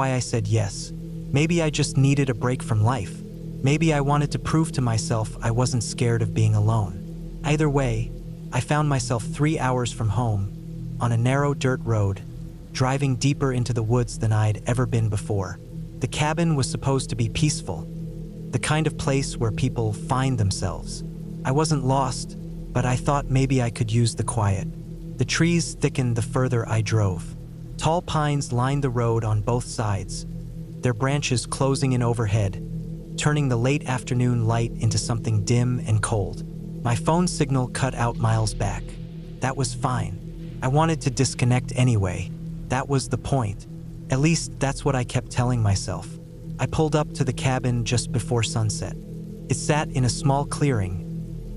why I said yes. Maybe I just needed a break from life. Maybe I wanted to prove to myself I wasn't scared of being alone. Either way, I found myself 3 hours from home, on a narrow dirt road, driving deeper into the woods than I'd ever been before. The cabin was supposed to be peaceful, the kind of place where people find themselves. I wasn't lost, but I thought maybe I could use the quiet. The trees thickened the further I drove. Tall pines lined the road on both sides, their branches closing in overhead, turning the late afternoon light into something dim and cold. My phone signal cut out miles back. That was fine. I wanted to disconnect anyway. That was the point. At least that's what I kept telling myself. I pulled up to the cabin just before sunset. It sat in a small clearing,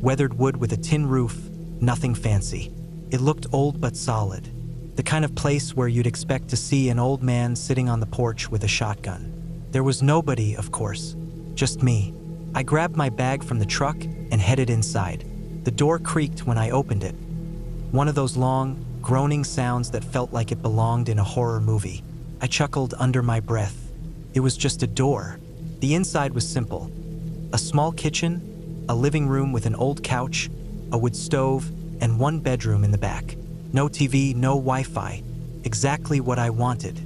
weathered wood with a tin roof, nothing fancy. It looked old but solid, the kind of place where you'd expect to see an old man sitting on the porch with a shotgun. There was nobody, of course, just me. I grabbed my bag from the truck and headed inside. The door creaked when I opened it. One of those long, groaning sounds that felt like it belonged in a horror movie. I chuckled under my breath. It was just a door. The inside was simple. A small kitchen, a living room with an old couch, a wood stove, and one bedroom in the back. No TV, no Wi-Fi. Exactly what I wanted.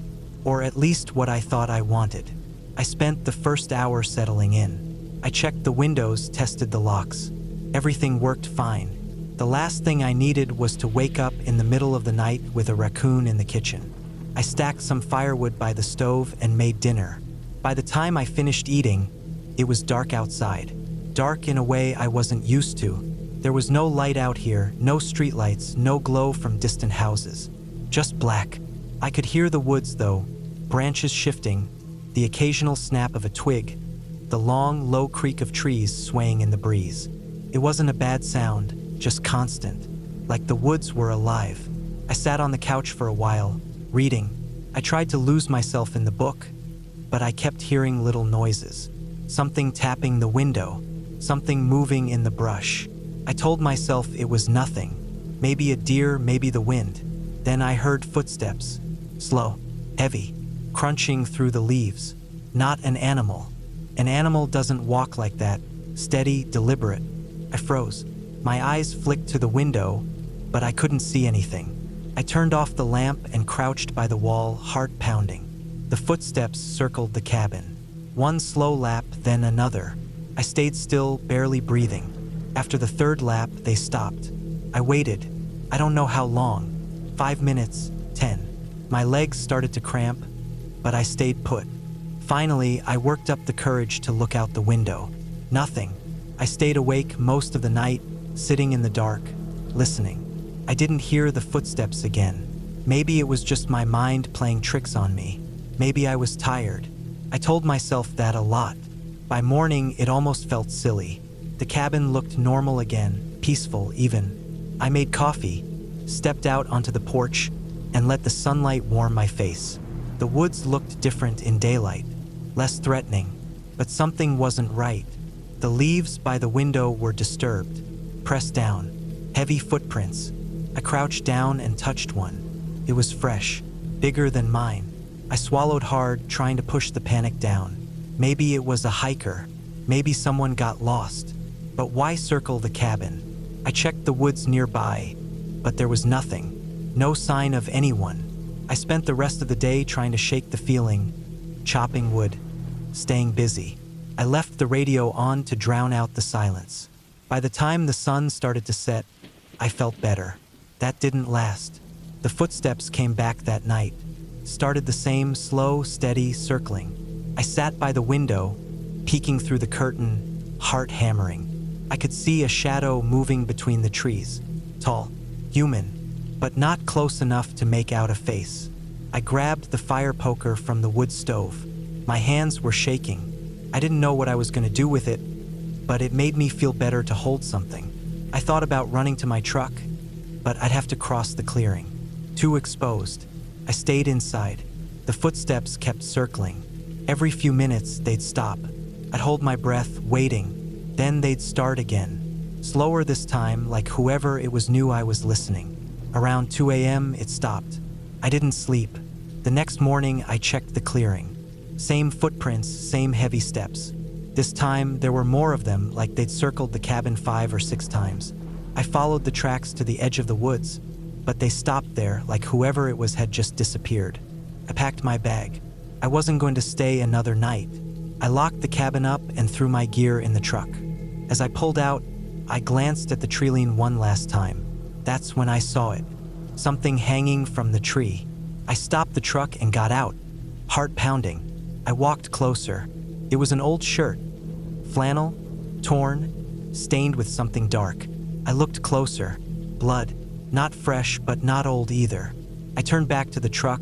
Or at least what I thought I wanted. I spent the first hour settling in. I checked the windows, tested the locks. Everything worked fine. The last thing I needed was to wake up in the middle of the night with a raccoon in the kitchen. I stacked some firewood by the stove and made dinner. By the time I finished eating, it was dark outside. Dark in a way I wasn't used to. There was no light out here, no streetlights, no glow from distant houses. Just black. I could hear the woods though, branches shifting, the occasional snap of a twig, the long, low creak of trees swaying in the breeze. It wasn't a bad sound, just constant, like the woods were alive. I sat on the couch for a while, reading. I tried to lose myself in the book, but I kept hearing little noises. Something tapping the window, something moving in the brush. I told myself it was nothing. Maybe a deer, maybe the wind. Then I heard footsteps, slow, heavy, crunching through the leaves. Not an animal. An animal doesn't walk like that, steady, deliberate. I froze. My eyes flicked to the window, but I couldn't see anything. I turned off the lamp and crouched by the wall, heart pounding. The footsteps circled the cabin. One slow lap, then another. I stayed still, barely breathing. After the third lap, they stopped. I waited. I don't know how long. 5 minutes, 10. My legs started to cramp, but I stayed put. Finally, I worked up the courage to look out the window. Nothing. I stayed awake most of the night, sitting in the dark, listening. I didn't hear the footsteps again. Maybe it was just my mind playing tricks on me. Maybe I was tired. I told myself that a lot. By morning, it almost felt silly. The cabin looked normal again, peaceful even. I made coffee, stepped out onto the porch, and let the sunlight warm my face. The woods looked different in daylight, less threatening, but something wasn't right. The leaves by the window were disturbed, pressed down, heavy footprints. I crouched down and touched one. It was fresh, bigger than mine. I swallowed hard, trying to push the panic down. Maybe it was a hiker. Maybe someone got lost. But why circle the cabin? I checked the woods nearby, but there was nothing. No sign of anyone. I spent the rest of the day trying to shake the feeling, chopping wood, staying busy. I left the radio on to drown out the silence. By the time the sun started to set, I felt better. That didn't last. The footsteps came back that night, started the same slow, steady circling. I sat by the window, peeking through the curtain, heart hammering. I could see a shadow moving between the trees, tall, human, but not close enough to make out a face. I grabbed the fire poker from the wood stove. My hands were shaking. I didn't know what I was going to do with it, but it made me feel better to hold something. I thought about running to my truck, but I'd have to cross the clearing. Too exposed. I stayed inside. The footsteps kept circling. Every few minutes, they'd stop. I'd hold my breath, waiting. Then they'd start again. Slower this time, like whoever it was knew I was listening. Around 2 a.m., it stopped. I didn't sleep. The next morning, I checked the clearing. Same footprints, same heavy steps. This time, there were more of them, like they'd circled the cabin 5 or 6 times. I followed the tracks to the edge of the woods, but they stopped there like whoever it was had just disappeared. I packed my bag. I wasn't going to stay another night. I locked the cabin up and threw my gear in the truck. As I pulled out, I glanced at the treeline one last time. That's when I saw it. Something hanging from the tree. I stopped the truck and got out, heart pounding. I walked closer. It was an old shirt. Flannel, torn, stained with something dark. I looked closer. Blood. Not fresh, but not old either. I turned back to the truck,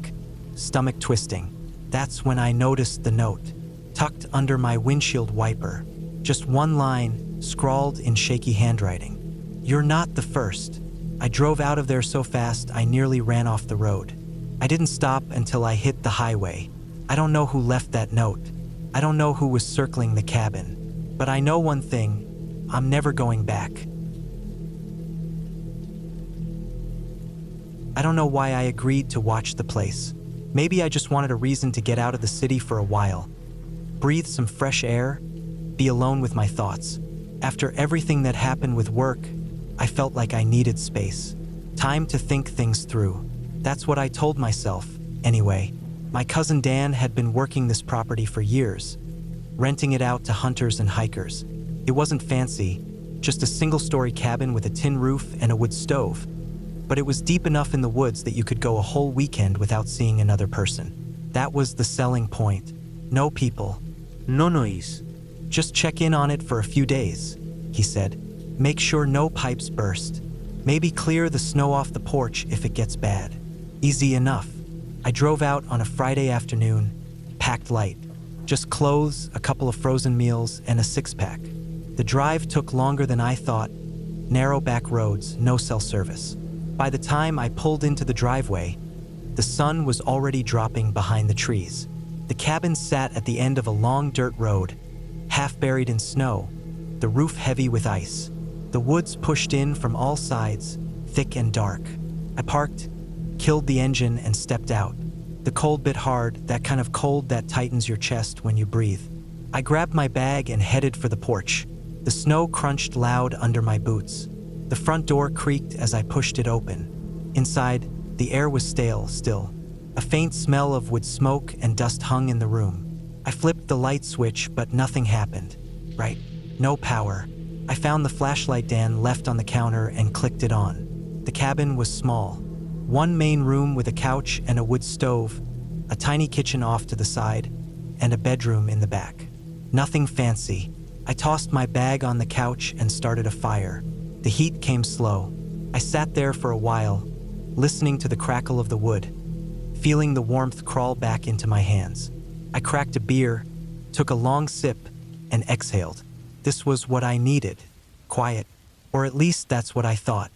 stomach twisting. That's when I noticed the note, tucked under my windshield wiper. Just one line, scrawled in shaky handwriting. "You're not the first." I drove out of there so fast I nearly ran off the road. I didn't stop until I hit the highway. I don't know who left that note. I don't know who was circling the cabin. But I know one thing, I'm never going back. I don't know why I agreed to watch the place. Maybe I just wanted a reason to get out of the city for a while. Breathe some fresh air, be alone with my thoughts. After everything that happened with work, I felt like I needed space. Time to think things through. That's what I told myself, anyway. My cousin Dan had been working this property for years, renting it out to hunters and hikers. It wasn't fancy, just a single-story cabin with a tin roof and a wood stove. But it was deep enough in the woods that you could go a whole weekend without seeing another person. That was the selling point. No people. No noise. Just check in on it for a few days, he said. Make sure no pipes burst. Maybe clear the snow off the porch if it gets bad. Easy enough. I drove out on a Friday afternoon, packed light. Just clothes, a couple of frozen meals, and a 6-pack. The drive took longer than I thought. Narrow back roads, no cell service. By the time I pulled into the driveway, the sun was already dropping behind the trees. The cabin sat at the end of a long dirt road, half buried in snow, the roof heavy with ice. The woods pushed in from all sides, thick and dark. I parked, killed the engine, and stepped out. The cold bit hard, that kind of cold that tightens your chest when you breathe. I grabbed my bag and headed for the porch. The snow crunched loud under my boots. The front door creaked as I pushed it open. Inside, the air was stale still. A faint smell of wood smoke and dust hung in the room. I flipped the light switch, but nothing happened. Right, no power. I found the flashlight Dan left on the counter and clicked it on. The cabin was small. One main room with a couch and a wood stove, a tiny kitchen off to the side, and a bedroom in the back. Nothing fancy. I tossed my bag on the couch and started a fire. The heat came slow. I sat there for a while, listening to the crackle of the wood, feeling the warmth crawl back into my hands. I cracked a beer, took a long sip, and exhaled. This was what I needed. Quiet. Or at least that's what I thought.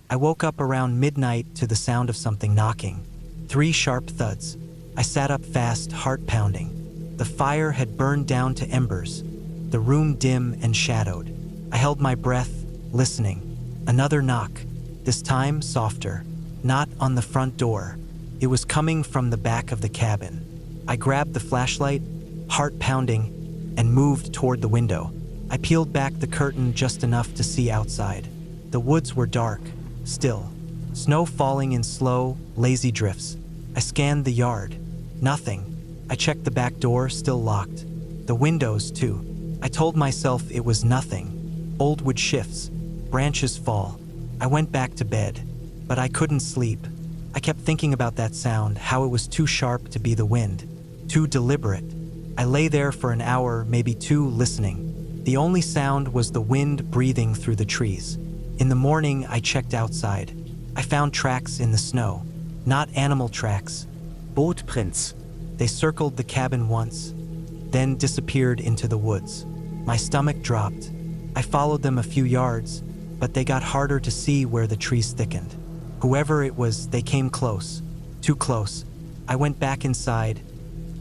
I woke up around midnight to the sound of something knocking. 3 sharp thuds. I sat up fast, heart pounding. The fire had burned down to embers, the room dim and shadowed. I held my breath, listening. Another knock, this time softer. Not on the front door. It was coming from the back of the cabin. I grabbed the flashlight, heart pounding, and moved toward the window. I peeled back the curtain just enough to see outside. The woods were dark, still. Snow falling in slow, lazy drifts. I scanned the yard. Nothing. I checked the back door, still locked. The windows, too. I told myself it was nothing. Old wood shifts. Branches fall. I went back to bed, but I couldn't sleep. I kept thinking about that sound, how it was too sharp to be the wind, too deliberate. I lay there for an hour, maybe 2, listening. The only sound was the wind breathing through the trees. In the morning, I checked outside. I found tracks in the snow. Not animal tracks. Bootprints. They circled the cabin once, then disappeared into the woods. My stomach dropped. I followed them a few yards, but they got harder to see where the trees thickened. Whoever it was, they came close. Too close. I went back inside,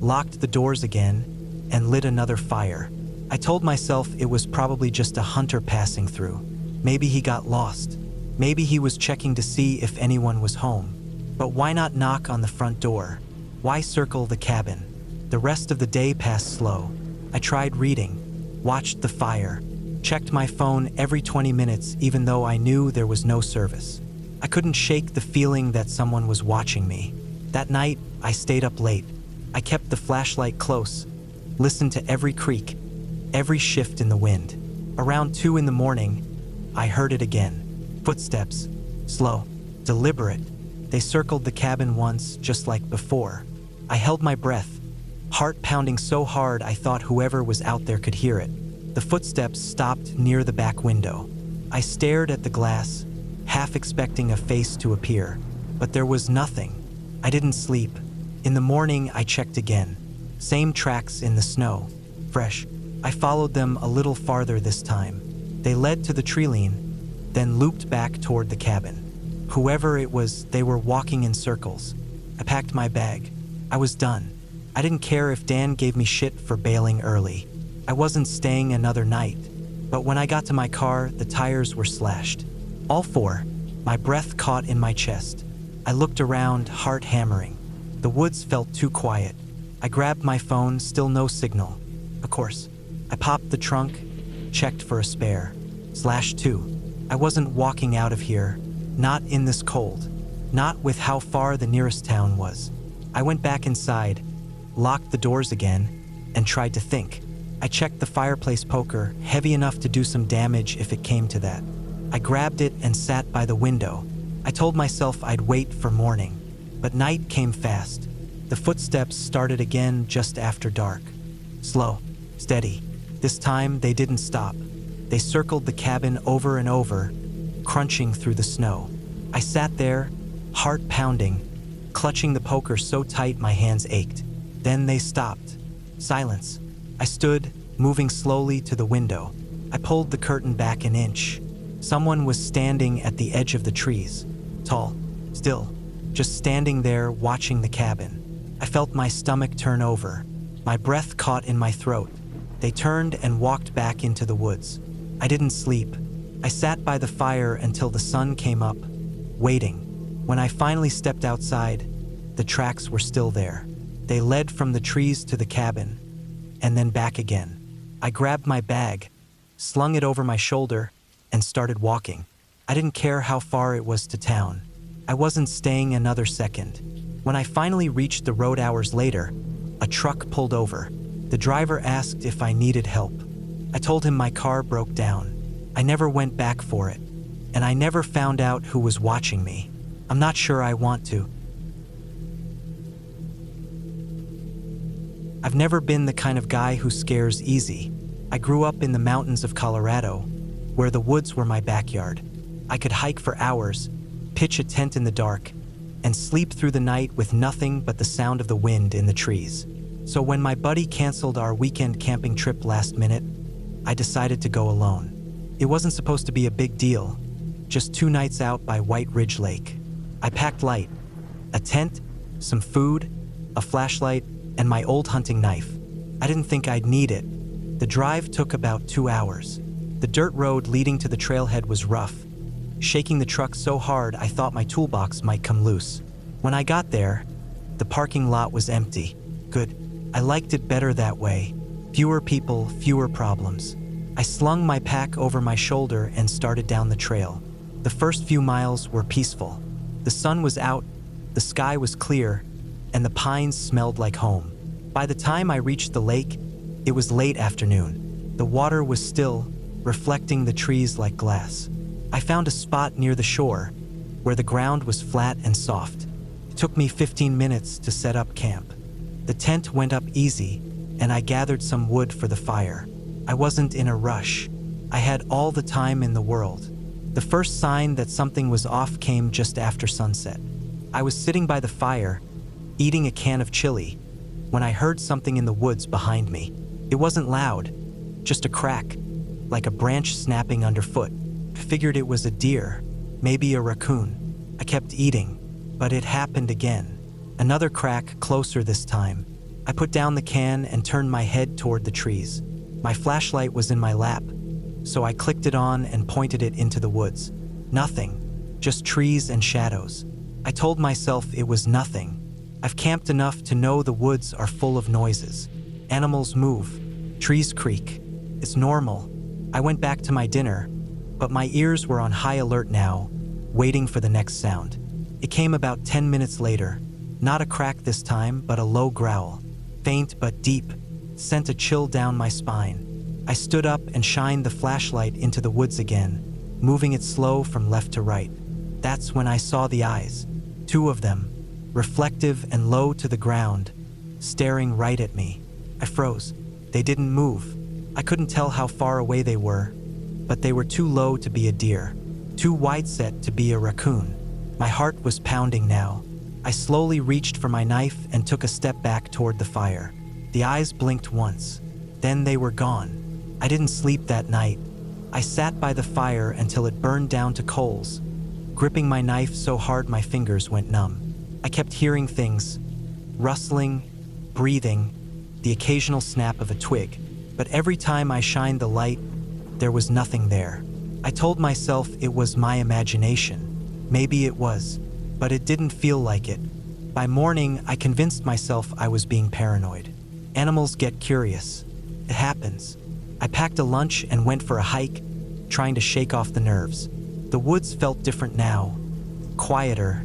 locked the doors again, and lit another fire. I told myself it was probably just a hunter passing through. Maybe he got lost. Maybe he was checking to see if anyone was home. But why not knock on the front door? Why circle the cabin? The rest of the day passed slow. I tried reading, watched the fire, checked my phone every 20 minutes even though I knew there was no service. I couldn't shake the feeling that someone was watching me. That night, I stayed up late. I kept the flashlight close, listened to every creak, every shift in the wind. Around 2 in the morning, I heard it again. Footsteps, slow, deliberate. They circled the cabin once, just like before. I held my breath, heart pounding so hard I thought whoever was out there could hear it. The footsteps stopped near the back window. I stared at the glass, half expecting a face to appear, but there was nothing. I didn't sleep. In the morning, I checked again. Same tracks in the snow, fresh. I followed them a little farther this time. They led to the treeline, then looped back toward the cabin. Whoever it was, they were walking in circles. I packed my bag. I was done. I didn't care if Dan gave me shit for bailing early. I wasn't staying another night. But when I got to my car, the tires were slashed. All 4. My breath caught in my chest. I looked around, heart hammering. The woods felt too quiet. I grabbed my phone, still no signal. Of course, I popped the trunk, checked for a spare. /2. I wasn't walking out of here, not in this cold, not with how far the nearest town was. I went back inside, locked the doors again, and tried to think. I checked the fireplace poker, heavy enough to do some damage if it came to that. I grabbed it and sat by the window. I told myself I'd wait for morning, but night came fast. The footsteps started again just after dark. Slow, steady. This time they didn't stop. They circled the cabin over and over, crunching through the snow. I sat there, heart pounding, clutching the poker so tight my hands ached. Then they stopped. Silence. I stood, moving slowly to the window. I pulled the curtain back an inch. Someone was standing at the edge of the trees, tall, still, just standing there watching the cabin. I felt my stomach turn over. My breath caught in my throat. They turned and walked back into the woods. I didn't sleep. I sat by the fire until the sun came up, waiting. When I finally stepped outside, the tracks were still there. They led from the trees to the cabin, and then back again. I grabbed my bag, slung it over my shoulder, and started walking. I didn't care how far it was to town. I wasn't staying another second. When I finally reached the road hours later, a truck pulled over. The driver asked if I needed help. I told him my car broke down. I never went back for it, and I never found out who was watching me. I'm not sure I want to. I've never been the kind of guy who scares easy. I grew up in the mountains of Colorado, where the woods were my backyard. I could hike for hours, pitch a tent in the dark, and sleep through the night with nothing but the sound of the wind in the trees. So when my buddy canceled our weekend camping trip last minute, I decided to go alone. It wasn't supposed to be a big deal, just 2 nights out by White Ridge Lake. I packed light, a tent, some food, a flashlight, and my old hunting knife. I didn't think I'd need it. The drive took about 2 hours. The dirt road leading to the trailhead was rough, shaking the truck so hard I thought my toolbox might come loose. When I got there, the parking lot was empty. Good. I liked it better that way. Fewer people, fewer problems. I slung my pack over my shoulder and started down the trail. The first few miles were peaceful. The sun was out, the sky was clear, and the pines smelled like home. By the time I reached the lake, it was late afternoon. The water was still, reflecting the trees like glass. I found a spot near the shore, where the ground was flat and soft. It took me 15 minutes to set up camp. The tent went up easy, and I gathered some wood for the fire. I wasn't in a rush. I had all the time in the world. The first sign that something was off came just after sunset. I was sitting by the fire, eating a can of chili, when I heard something in the woods behind me. It wasn't loud, just a crack, like a branch snapping underfoot. I figured it was a deer, maybe a raccoon. I kept eating, but it happened again. Another crack, closer this time. I put down the can and turned my head toward the trees. My flashlight was in my lap, so I clicked it on and pointed it into the woods. Nothing, just trees and shadows. I told myself it was nothing, I've camped enough to know the woods are full of noises. Animals move, trees creak. It's normal. I went back to my dinner, but my ears were on high alert now, waiting for the next sound. It came about 10 minutes later. Not a crack this time, but a low growl. Faint but deep, sent a chill down my spine. I stood up and shined the flashlight into the woods again, moving it slow from left to right. That's when I saw the eyes. 2 of them, reflective and low to the ground, staring right at me. I froze. They didn't move. I couldn't tell how far away they were, but they were too low to be a deer, too wide-set to be a raccoon. My heart was pounding now. I slowly reached for my knife and took a step back toward the fire. The eyes blinked once. Then they were gone. I didn't sleep that night. I sat by the fire until it burned down to coals, gripping my knife so hard my fingers went numb. I kept hearing things, rustling, breathing, the occasional snap of a twig, but every time I shined the light, there was nothing there. I told myself it was my imagination. Maybe it was, but it didn't feel like it. By morning, I convinced myself I was being paranoid. Animals get curious. It happens. I packed a lunch and went for a hike, trying to shake off the nerves. The woods felt different now, quieter,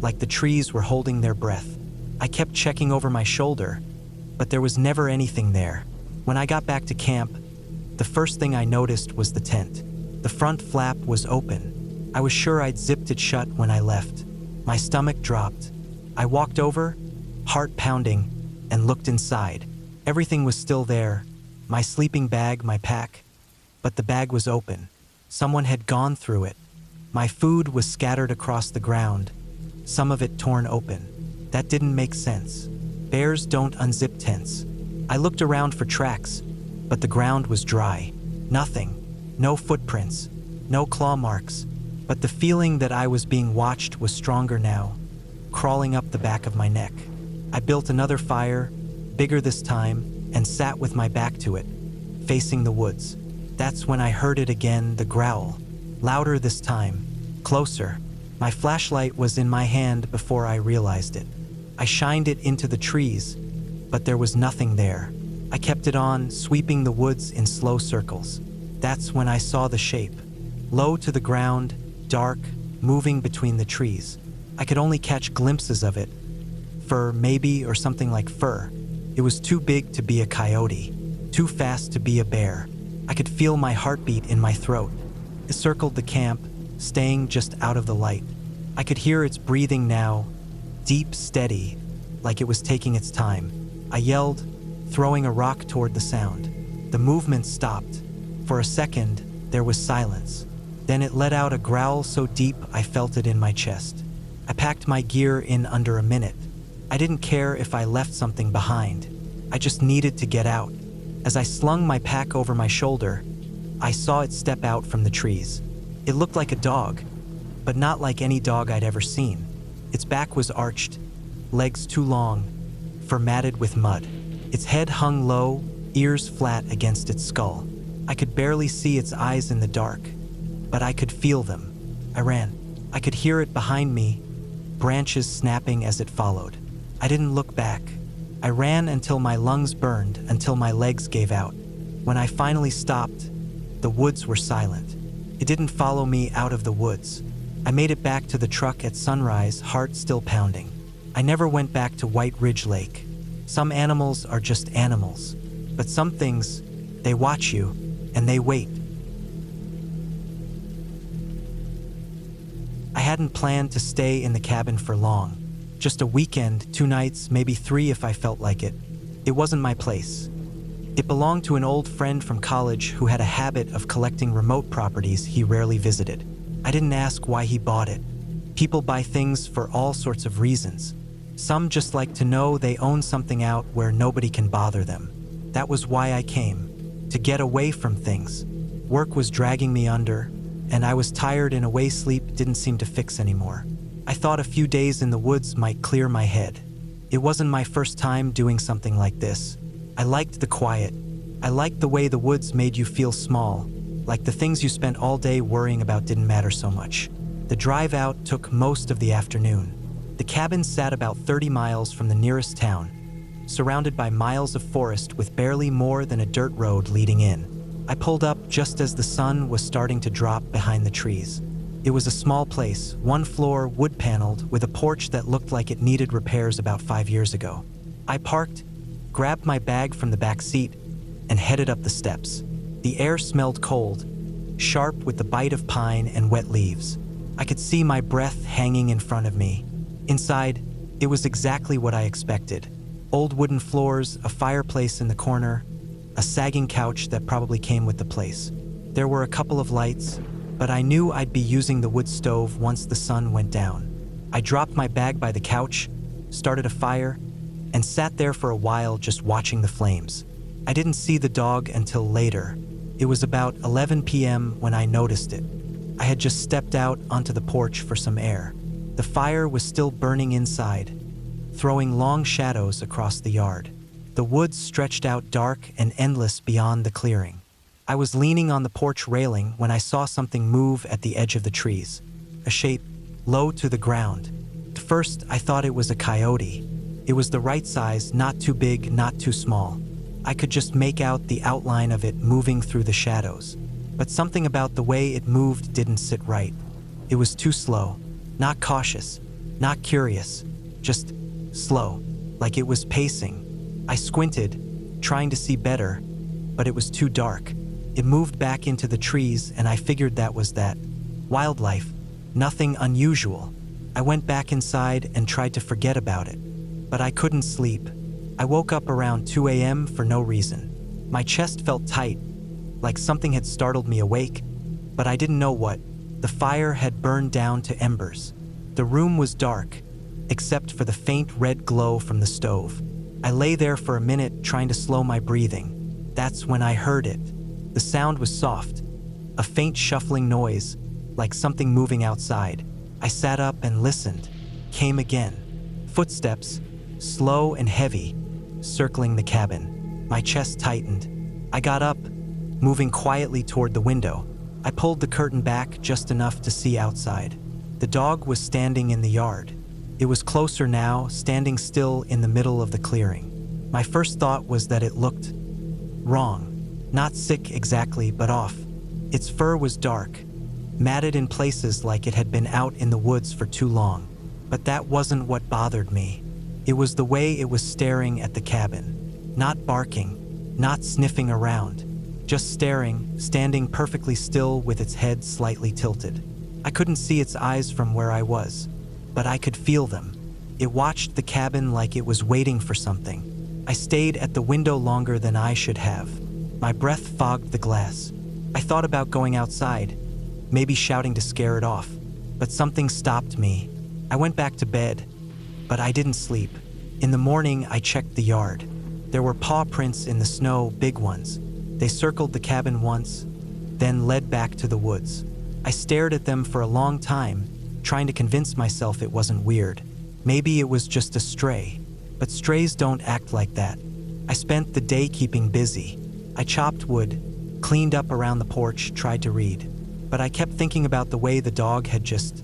like the trees were holding their breath. I kept checking over my shoulder, but there was never anything there. When I got back to camp, the first thing I noticed was the tent. The front flap was open. I was sure I'd zipped it shut when I left. My stomach dropped. I walked over, heart pounding, and looked inside. Everything was still there. My sleeping bag, my pack, but the bag was open. Someone had gone through it. My food was scattered across the ground, some of it torn open. That didn't make sense. Bears don't unzip tents. I looked around for tracks, but the ground was dry. Nothing. No footprints. No claw marks. But the feeling that I was being watched was stronger now, crawling up the back of my neck. I built another fire, bigger this time, and sat with my back to it, facing the woods. That's when I heard it again, the growl. Louder this time, closer. My flashlight was in my hand before I realized it. I shined it into the trees, but there was nothing there. I kept it on, sweeping the woods in slow circles. That's when I saw the shape. Low to the ground, dark, moving between the trees. I could only catch glimpses of it. Fur, maybe, or something like fur. It was too big to be a coyote, too fast to be a bear. I could feel my heartbeat in my throat. It circled the camp, staying just out of the light. I could hear its breathing now, deep, steady, like it was taking its time. I yelled, throwing a rock toward the sound. The movement stopped. For a second, there was silence. Then it let out a growl so deep I felt it in my chest. I packed my gear in under a minute. I didn't care if I left something behind. I just needed to get out. As I slung my pack over my shoulder, I saw it step out from the trees. It looked like a dog, but not like any dog I'd ever seen. Its back was arched, legs too long, fur matted with mud. Its head hung low, ears flat against its skull. I could barely see its eyes in the dark, but I could feel them. I ran. I could hear it behind me, branches snapping as it followed. I didn't look back. I ran until my lungs burned, until my legs gave out. When I finally stopped, the woods were silent. It didn't follow me out of the woods. I made it back to the truck at sunrise, heart still pounding. I never went back to White Ridge Lake. Some animals are just animals, but some things, they watch you, and they wait. I hadn't planned to stay in the cabin for long. Just a weekend, 2 nights, maybe 3 if I felt like it. It wasn't my place. It belonged to an old friend from college who had a habit of collecting remote properties he rarely visited. I didn't ask why he bought it. People buy things for all sorts of reasons. Some just like to know they own something out where nobody can bother them. That was why I came, to get away from things. Work was dragging me under, and I was tired and away sleep didn't seem to fix anymore. I thought a few days in the woods might clear my head. It wasn't my first time doing something like this. I liked the quiet. I liked the way the woods made you feel small, like the things you spent all day worrying about didn't matter so much. The drive out took most of the afternoon. The cabin sat about 30 miles from the nearest town, surrounded by miles of forest with barely more than a dirt road leading in. I pulled up just as the sun was starting to drop behind the trees. It was a small place, one floor, wood-paneled, with a porch that looked like it needed repairs about 5 years ago. I parked, grabbed my bag from the back seat, and headed up the steps. The air smelled cold, sharp with the bite of pine and wet leaves. I could see my breath hanging in front of me. Inside, it was exactly what I expected. Old wooden floors, a fireplace in the corner, a sagging couch that probably came with the place. There were a couple of lights, but I knew I'd be using the wood stove once the sun went down. I dropped my bag by the couch, started a fire, and sat there for a while just watching the flames. I didn't see the dog until later. It was about 11 p.m. when I noticed it. I had just stepped out onto the porch for some air. The fire was still burning inside, throwing long shadows across the yard. The woods stretched out dark and endless beyond the clearing. I was leaning on the porch railing when I saw something move at the edge of the trees, a shape low to the ground. At first, I thought it was a coyote. It was the right size, not too big, not too small. I could just make out the outline of it moving through the shadows. But something about the way it moved didn't sit right. It was too slow, not cautious, not curious, just slow, like it was pacing. I squinted, trying to see better, but it was too dark. It moved back into the trees, and I figured that was that. Wildlife, nothing unusual. I went back inside and tried to forget about it, but I couldn't sleep. I woke up around 2 a.m. for no reason. My chest felt tight, like something had startled me awake, but I didn't know what. The fire had burned down to embers. The room was dark, except for the faint red glow from the stove. I lay there for a minute trying to slow my breathing. That's when I heard it. The sound was soft, a faint shuffling noise, like something moving outside. I sat up and listened. Came again. Footsteps, slow and heavy, circling the cabin. My chest tightened. I got up, moving quietly toward the window. I pulled the curtain back just enough to see outside. The dog was standing in the yard. It was closer now, standing still in the middle of the clearing. My first thought was that it looked wrong. Not sick exactly, but off. Its fur was dark, matted in places like it had been out in the woods for too long. But that wasn't what bothered me. It was the way it was staring at the cabin. Not barking, not sniffing around, just staring, standing perfectly still with its head slightly tilted. I couldn't see its eyes from where I was, but I could feel them. It watched the cabin like it was waiting for something. I stayed at the window longer than I should have. My breath fogged the glass. I thought about going outside, maybe shouting to scare it off, but something stopped me. I went back to bed, but I didn't sleep. In the morning, I checked the yard. There were paw prints in the snow, big ones. They circled the cabin once, then led back to the woods. I stared at them for a long time, trying to convince myself it wasn't weird. Maybe it was just a stray, but strays don't act like that. I spent the day keeping busy. I chopped wood, cleaned up around the porch, tried to read. But I kept thinking about the way the dog had just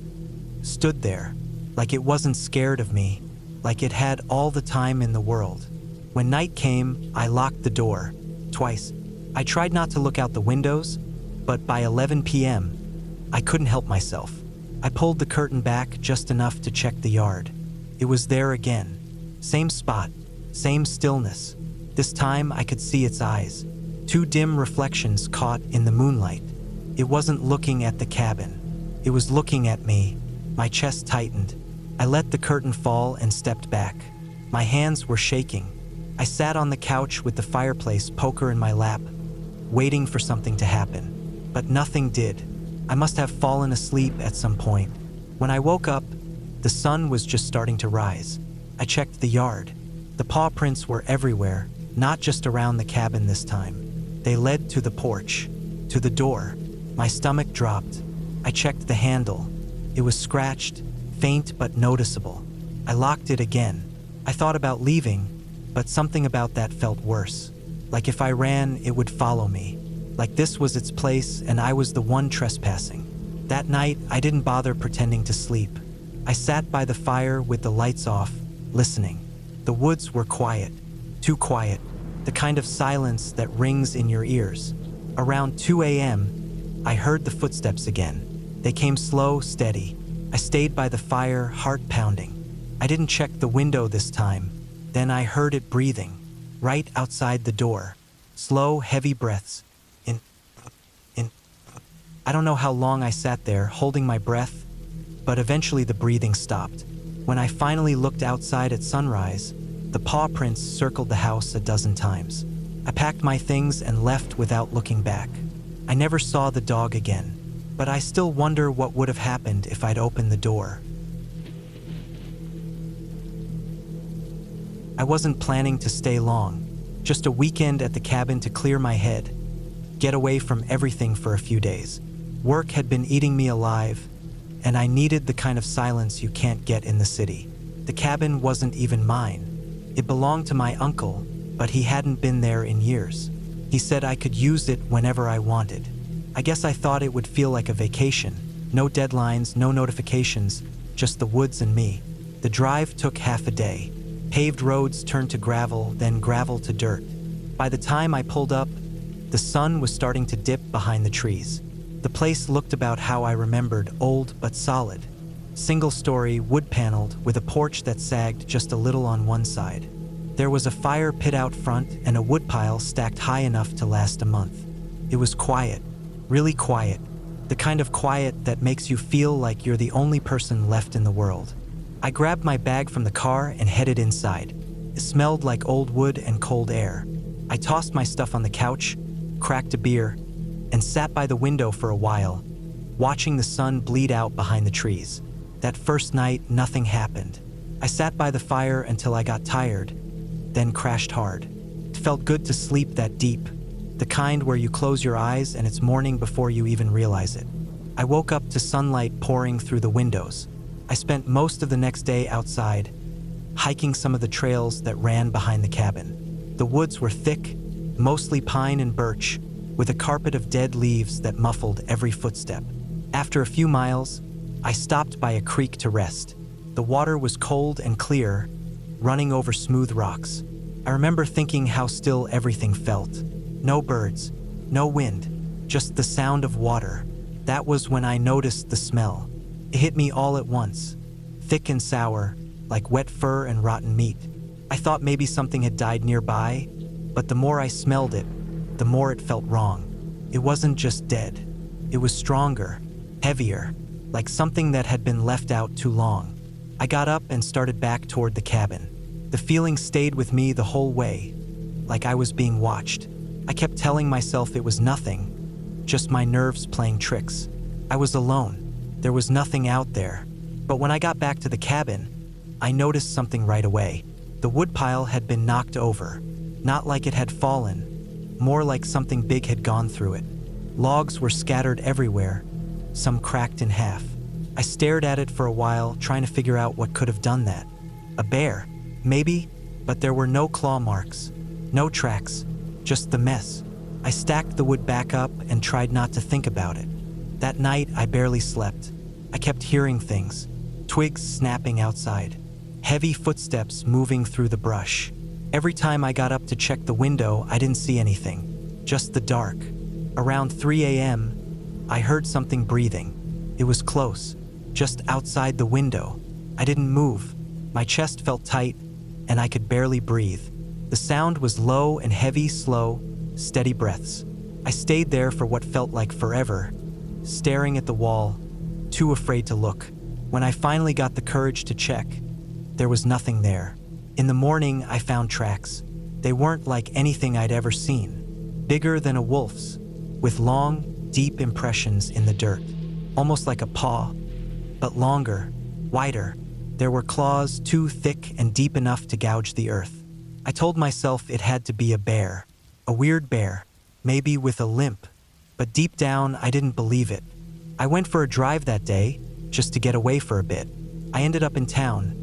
stood there, like it wasn't scared of me, like it had all the time in the world. When night came, I locked the door, twice. I tried not to look out the windows, but by 11 p.m., I couldn't help myself. I pulled the curtain back just enough to check the yard. It was there again. Same spot, same stillness. This time I could see its eyes, two dim reflections caught in the moonlight. It wasn't looking at the cabin. It was looking at me. My chest tightened. I let the curtain fall and stepped back. My hands were shaking. I sat on the couch with the fireplace poker in my lap, waiting for something to happen. But nothing did. I must have fallen asleep at some point. When I woke up, the sun was just starting to rise. I checked the yard. The paw prints were everywhere, not just around the cabin this time. They led to the porch, to the door. My stomach dropped. I checked the handle. It was scratched, faint but noticeable. I locked it again. I thought about leaving, but something about that felt worse. Like if I ran, it would follow me. Like this was its place and I was the one trespassing. That night, I didn't bother pretending to sleep. I sat by the fire with the lights off, listening. The woods were quiet, too quiet, the kind of silence that rings in your ears. Around 2 a.m., I heard the footsteps again. They came slow, steady. I stayed by the fire, heart pounding. I didn't check the window this time. Then I heard it breathing, right outside the door. Slow, heavy breaths. In. I don't know how long I sat there, holding my breath, but eventually the breathing stopped. When I finally looked outside at sunrise, the paw prints circled the house a dozen times. I packed my things and left without looking back. I never saw the dog again, but I still wonder what would have happened if I'd opened the door. I wasn't planning to stay long, just a weekend at the cabin to clear my head, get away from everything for a few days. Work had been eating me alive, and I needed the kind of silence you can't get in the city. The cabin wasn't even mine. It belonged to my uncle, but he hadn't been there in years. He said I could use it whenever I wanted. I guess I thought it would feel like a vacation. No deadlines, no notifications, just the woods and me. The drive took half a day. Paved roads turned to gravel, then gravel to dirt. By the time I pulled up, the sun was starting to dip behind the trees. The place looked about how I remembered, old but solid. Single-story, wood-paneled, with a porch that sagged just a little on one side. There was a fire pit out front and a woodpile stacked high enough to last a month. It was quiet, really quiet, the kind of quiet that makes you feel like you're the only person left in the world. I grabbed my bag from the car and headed inside. It smelled like old wood and cold air. I tossed my stuff on the couch, cracked a beer, and sat by the window for a while, watching the sun bleed out behind the trees. That first night, nothing happened. I sat by the fire until I got tired, then crashed hard. It felt good to sleep that deep, the kind where you close your eyes and it's morning before you even realize it. I woke up to sunlight pouring through the windows. I spent most of the next day outside, hiking some of the trails that ran behind the cabin. The woods were thick, mostly pine and birch, with a carpet of dead leaves that muffled every footstep. After a few miles, I stopped by a creek to rest. The water was cold and clear, running over smooth rocks. I remember thinking how still everything felt. No birds, no wind, just the sound of water. That was when I noticed the smell. It hit me all at once, thick and sour, like wet fur and rotten meat. I thought maybe something had died nearby, but the more I smelled it, the more it felt wrong. It wasn't just dead. It was stronger, heavier, like something that had been left out too long. I got up and started back toward the cabin. The feeling stayed with me the whole way, like I was being watched. I kept telling myself it was nothing, just my nerves playing tricks. I was alone. There was nothing out there. But when I got back to the cabin, I noticed something right away. The woodpile had been knocked over, not like it had fallen, more like something big had gone through it. Logs were scattered everywhere, some cracked in half. I stared at it for a while, trying to figure out what could have done that. A bear, maybe, but there were no claw marks, no tracks, just the mess. I stacked the wood back up and tried not to think about it. That night, I barely slept. I kept hearing things, twigs snapping outside, heavy footsteps moving through the brush. Every time I got up to check the window, I didn't see anything, just the dark. Around 3 a.m., I heard something breathing. It was close, just outside the window. I didn't move. My chest felt tight, and I could barely breathe. The sound was low and heavy, slow, steady breaths. I stayed there for what felt like forever, staring at the wall, too afraid to look. When I finally got the courage to check, there was nothing there. In the morning, I found tracks. They weren't like anything I'd ever seen. Bigger than a wolf's, with long, deep impressions in the dirt, almost like a paw, but longer, wider. There were claws too thick and deep enough to gouge the earth. I told myself it had to be a bear, a weird bear, maybe with a limp, but deep down, I didn't believe it. I went for a drive that day, just to get away for a bit. I ended up in town,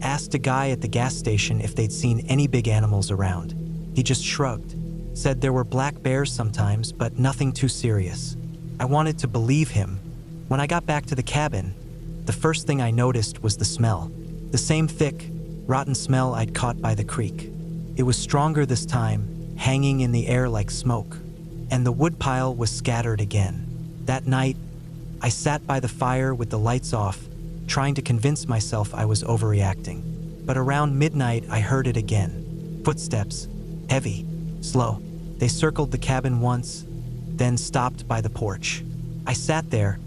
asked a guy at the gas station if they'd seen any big animals around. He just shrugged, said there were black bears sometimes, but nothing too serious. I wanted to believe him. When I got back to the cabin, the first thing I noticed was the smell. The same thick, rotten smell I'd caught by the creek. It was stronger this time, hanging in the air like smoke. And the woodpile was scattered again. That night, I sat by the fire with the lights off, trying to convince myself I was overreacting. But around midnight, I heard it again. Footsteps, heavy, slow. They circled the cabin once, then stopped by the porch. I sat there,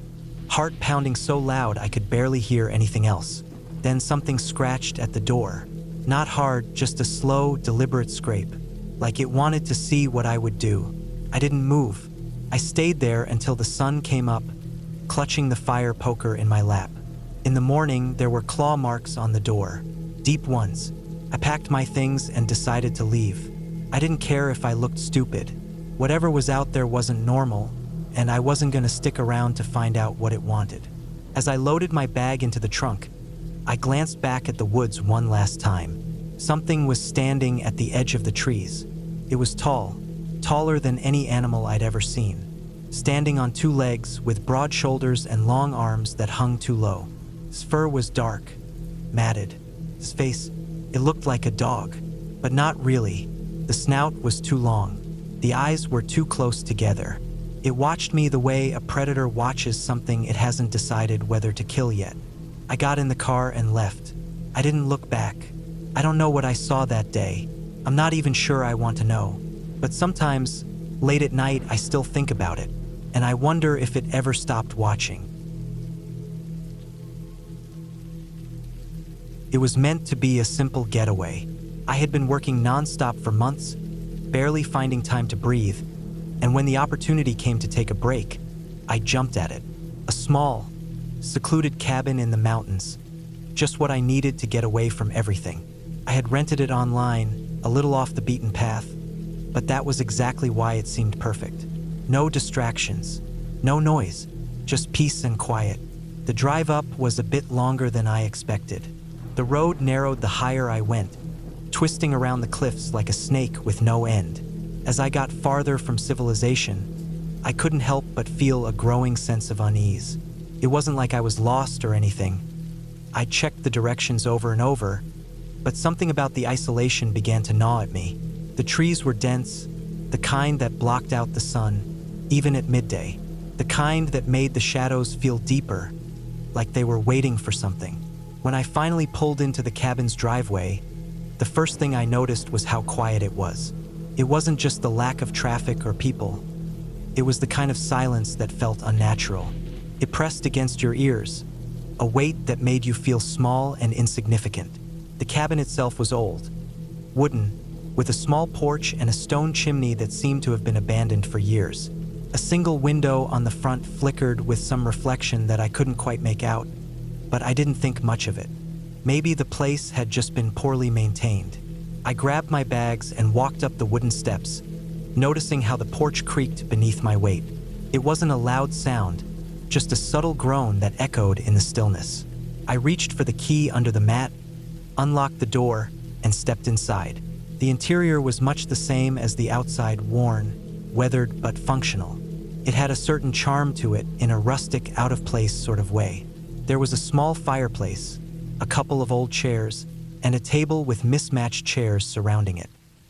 heart pounding so loud I could barely hear anything else. Then something scratched at the door. Not hard, just a slow, deliberate scrape, like it wanted to see what I would do. I didn't move. I stayed there until the sun came up, clutching the fire poker in my lap. In the morning, there were claw marks on the door, deep ones. I packed my things and decided to leave. I didn't care if I looked stupid. Whatever was out there wasn't normal, and I wasn't going to stick around to find out what it wanted. As I loaded my bag into the trunk, I glanced back at the woods one last time. Something was standing at the edge of the trees. It was tall, taller than any animal I'd ever seen, standing on two legs with broad shoulders and long arms that hung too low. His fur was dark, matted. His face, it looked like a dog, but not really. The snout was too long. The eyes were too close together. It watched me the way a predator watches something it hasn't decided whether to kill yet. I got in the car and left. I didn't look back. I don't know what I saw that day. I'm not even sure I want to know. But sometimes, late at night, I still think about it, and I wonder if it ever stopped watching. It was meant to be a simple getaway. I had been working nonstop for months, barely finding time to breathe, and when the opportunity came to take a break, I jumped at it. A small, secluded cabin in the mountains, just what I needed to get away from everything. I had rented it online, a little off the beaten path, but that was exactly why it seemed perfect. No distractions, no noise, just peace and quiet. The drive up was a bit longer than I expected. The road narrowed the higher I went, twisting around the cliffs like a snake with no end. As I got farther from civilization, I couldn't help but feel a growing sense of unease. It wasn't like I was lost or anything. I checked the directions over and over, but something about the isolation began to gnaw at me. The trees were dense, the kind that blocked out the sun, even at midday. The kind that made the shadows feel deeper, like they were waiting for something. When I finally pulled into the cabin's driveway, the first thing I noticed was how quiet it was. It wasn't just the lack of traffic or people. It was the kind of silence that felt unnatural. It pressed against your ears, a weight that made you feel small and insignificant. The cabin itself was old, wooden, with a small porch and a stone chimney that seemed to have been abandoned for years. A single window on the front flickered with some reflection that I couldn't quite make out, but I didn't think much of it. Maybe the place had just been poorly maintained. I grabbed my bags and walked up the wooden steps, noticing how the porch creaked beneath my weight. It wasn't a loud sound, just a subtle groan that echoed in the stillness. I reached for the key under the mat, unlocked the door, and stepped inside. The interior was much the same as the outside, worn, weathered, but functional. It had a certain charm to it in a rustic, out-of-place sort of way. There was a small fireplace, a couple of old chairs, and a table with mismatched chairs surrounding it.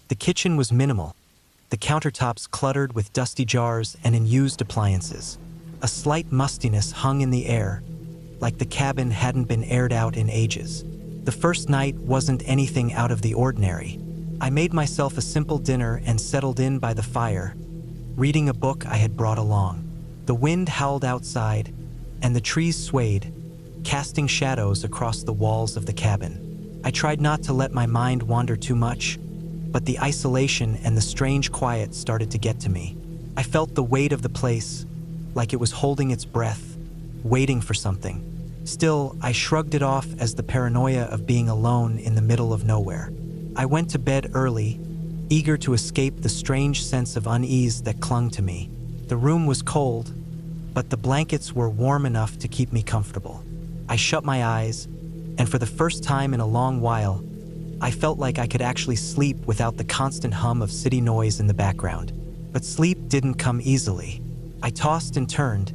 The kitchen was minimal, the countertops cluttered with dusty jars and unused appliances. A slight mustiness hung in the air, like the cabin hadn't been aired out in ages. The first night wasn't anything out of the ordinary. I made myself a simple dinner and settled in by the fire, reading a book I had brought along. The wind howled outside, and the trees swayed, casting shadows across the walls of the cabin. I tried not to let my mind wander too much, but the isolation and the strange quiet started to get to me. I felt the weight of the place, like it was holding its breath, waiting for something. Still, I shrugged it off as the paranoia of being alone in the middle of nowhere. I went to bed early, eager to escape the strange sense of unease that clung to me. The room was cold, but the blankets were warm enough to keep me comfortable. I shut my eyes, and for the first time in a long while, I felt like I could actually sleep without the constant hum of city noise in the background. But sleep didn't come easily. I tossed and turned,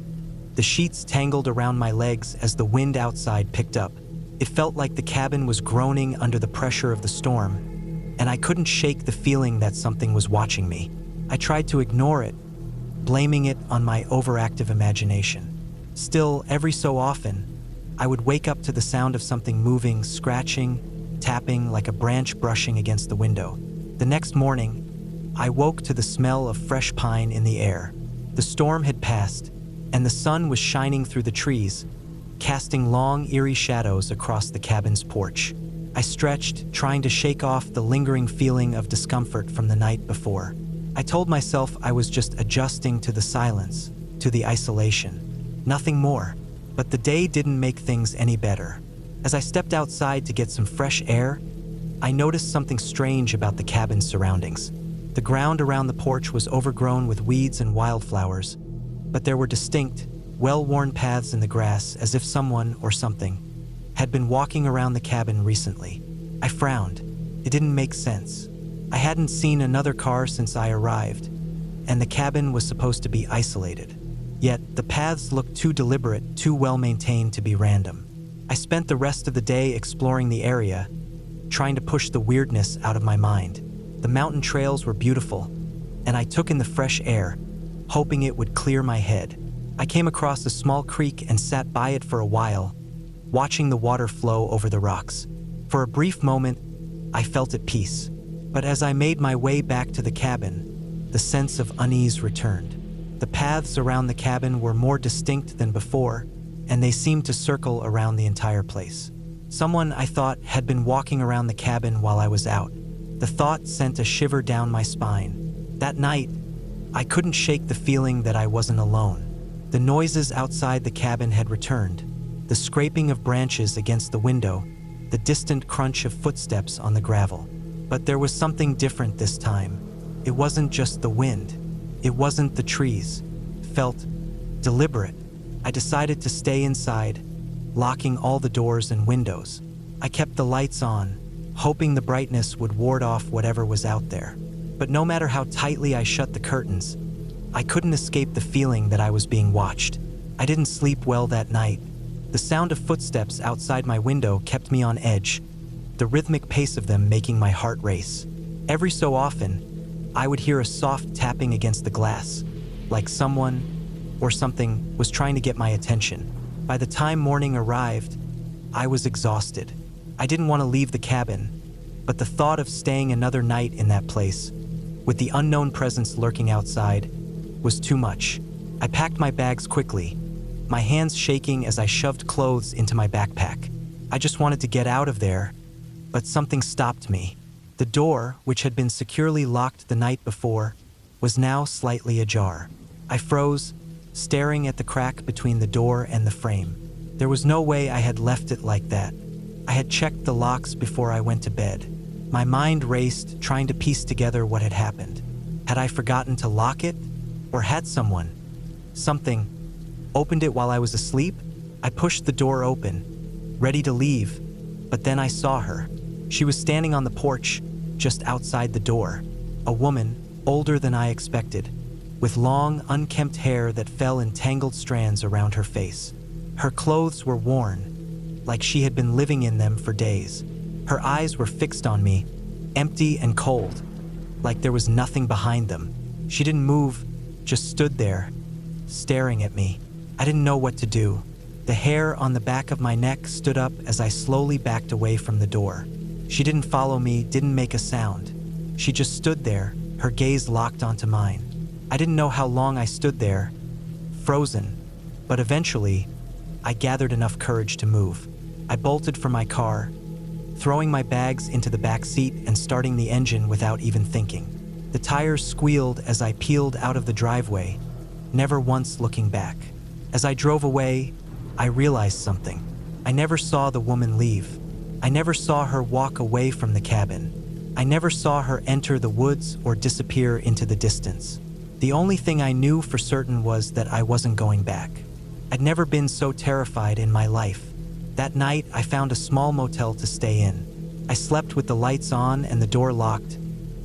The sheets tangled around my legs as the wind outside picked up. It felt like the cabin was groaning under the pressure of the storm, and I couldn't shake the feeling that something was watching me. I tried to ignore it, blaming it on my overactive imagination. Still, every so often, I would wake up to the sound of something moving, scratching, tapping like a branch brushing against the window. The next morning, I woke to the smell of fresh pine in the air. The storm had passed, and the sun was shining through the trees, casting long, eerie shadows across the cabin's porch. I stretched, trying to shake off the lingering feeling of discomfort from the night before. I told myself I was just adjusting to the silence, to the isolation. Nothing more. But the day didn't make things any better. As I stepped outside to get some fresh air, I noticed something strange about the cabin's surroundings. The ground around the porch was overgrown with weeds and wildflowers, but there were distinct, well-worn paths in the grass as if someone or something had been walking around the cabin recently. I frowned. It didn't make sense. I hadn't seen another car since I arrived, and the cabin was supposed to be isolated. Yet, the paths looked too deliberate, too well-maintained to be random. I spent the rest of the day exploring the area, trying to push the weirdness out of my mind. The mountain trails were beautiful, and I took in the fresh air, hoping it would clear my head. I came across a small creek and sat by it for a while, watching the water flow over the rocks. For a brief moment, I felt at peace. But as I made my way back to the cabin, the sense of unease returned. The paths around the cabin were more distinct than before, and they seemed to circle around the entire place. Someone, I thought, had been walking around the cabin while I was out. The thought sent a shiver down my spine. That night, I couldn't shake the feeling that I wasn't alone. The noises outside the cabin had returned. The scraping of branches against the window, the distant crunch of footsteps on the gravel. But there was something different this time. It wasn't just the wind. It wasn't the trees. It felt deliberate. I decided to stay inside, locking all the doors and windows. I kept the lights on, hoping the brightness would ward off whatever was out there. But no matter how tightly I shut the curtains, I couldn't escape the feeling that I was being watched. I didn't sleep well that night. The sound of footsteps outside my window kept me on edge, the rhythmic pace of them making my heart race. Every so often, I would hear a soft tapping against the glass, like someone or something was trying to get my attention. By the time morning arrived, I was exhausted. I didn't want to leave the cabin, but the thought of staying another night in that place, with the unknown presence lurking outside, was too much. I packed my bags quickly, my hands shaking as I shoved clothes into my backpack. I just wanted to get out of there, but something stopped me. The door, which had been securely locked the night before, was now slightly ajar. I froze, staring at the crack between the door and the frame. There was no way I had left it like that. I had checked the locks before I went to bed. My mind raced, trying to piece together what had happened. Had I forgotten to lock it? Or had something, opened it while I was asleep? I pushed the door open, ready to leave, but then I saw her. She was standing on the porch, just outside the door. A woman, older than I expected, with long, unkempt hair that fell in tangled strands around her face. Her clothes were worn, like she had been living in them for days. Her eyes were fixed on me, empty and cold, like there was nothing behind them. She didn't move, just stood there, staring at me. I didn't know what to do. The hair on the back of my neck stood up as I slowly backed away from the door. She didn't follow me, didn't make a sound. She just stood there, her gaze locked onto mine. I didn't know how long I stood there, frozen, but eventually, I gathered enough courage to move. I bolted for my car, throwing my bags into the back seat and starting the engine without even thinking. The tires squealed as I peeled out of the driveway, never once looking back. As I drove away, I realized something. I never saw the woman leave. I never saw her walk away from the cabin. I never saw her enter the woods or disappear into the distance. The only thing I knew for certain was that I wasn't going back. I'd never been so terrified in my life. That night, I found a small motel to stay in. I slept with the lights on and the door locked,